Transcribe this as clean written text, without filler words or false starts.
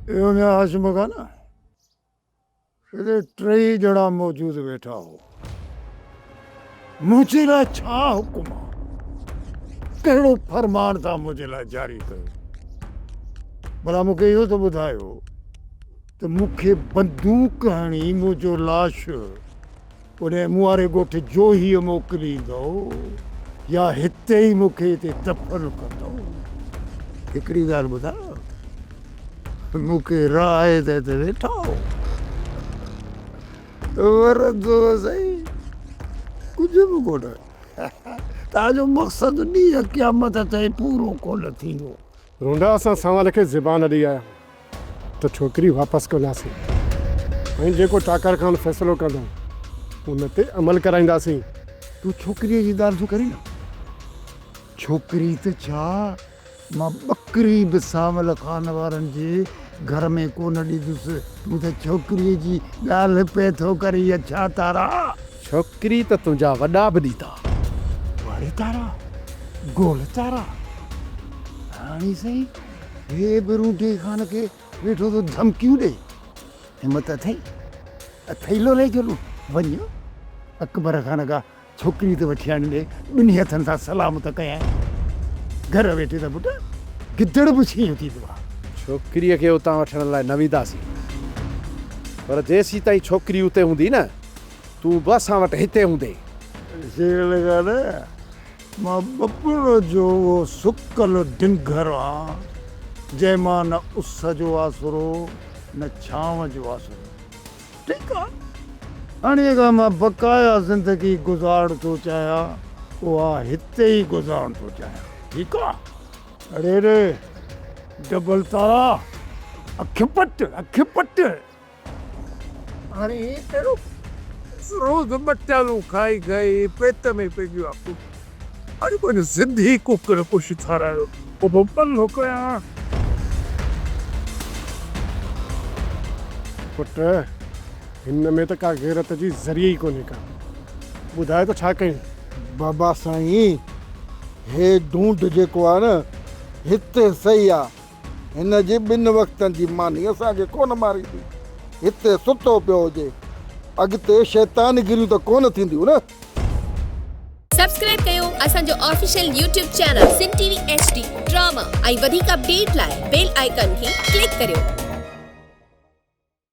इहो मैं हाशिम का न हेॾे टई ॼणा मौजूद वेठा हो। मुंहिंजे लाइ छा हुकुम आहे, कहिड़ो फरमान था मुंहिंजे लाइ जारी कयो? भला मूंखे इहो त ॿुधायो त मूंखे बंदूक हणी मुंहिंजो लाश उन मूं वारे ॻोठ जोहीअ मोकिलींदो या हिते ई मूंखे हिते दफ़न कंदो? हिकिड़ी ॻाल्हि ॿुधायो, मूंखे राह ते वेठा हो, वरंदो सही कुझु बि कोन। तव्हांजो मक़सदु ॾींहुं क़यामत ताईं पूरो कोन थींदो। रोंडा असां सवाल खे ज़बान ॾेई आया त छोकिरी वापसि कंदासीं ऐं जेको टाकर खान फ़ैसिलो कंदो उन ते अमल कराईंदासीं। तूं छोकिरीअ जी ॻाल्हि थो करीं न? छोकिरी त छा, मां ॿकरी बि सावल खान वारनि जे घर में कोन ॾिठुसि। तूं त छोकिरीअ जी ॻाल्हि पे थो करी। छा तारा? छोकिरी त तुंहिंजा वॾा बि ॾींदा। वरी तारा गोल तारा हाणी सही हे बि रूठे खान खे वेठो तो धमकियूं ॾे। हिम्मत अथई लो ले चलूं वञो अकबर खान खां छोकिरी त वठी आणे ॾे, ॿिन्ही हथनि सां सलाम त कयां। घर वेठे त पुटु गिदड़ बि छीं थींदो आहे। छोकिरीअ खे उतां वठण लाइ न वेंदासीं, पर जेसीं ताईं छोकिरी उते हूंदी न तूं बि असां वटि हिते हूंदे। मां बपुड़ जो उहो सुकल ढिंगर आहियां जंहिंमां न उस जो आसरो न छांव जो आसरो। ठीकु आहे, हाणे खां मां बक़ाया ज़िंदगी गुज़ारण थो चाहियां, उहा हिते ई गुज़ारण थो चाहियां। ठीकु आहे? अरे रे डबल तारा अखि पट हाणे कहिड़ो रोज़ मटियालू खाई खाई पेट में पइजी आहे। अरे कोई ज़िंदगी कुकर कुछ ठारायो पोइ पलो कयां। पुट हिन में त का गैरत जी ज़रिए ई कोन्हे का। ॿुधाए त छा कयूं? बाबा साईं, हे ढूंढ जेको आहे न हिते सही आहे। हिन जी 2 वक़्तनि जी मानी असांखे कोन मारींदी। हिते सुतो पियो हुजे, अॻिते शैतानगिरियूं त कोन थींदियूं न। सब्सक्राइब कयो असांजो official YouTube channel Singh TV HD drama ऐं वधीक अपडेट लाइ बेल आइकन खे क्लिक करियो।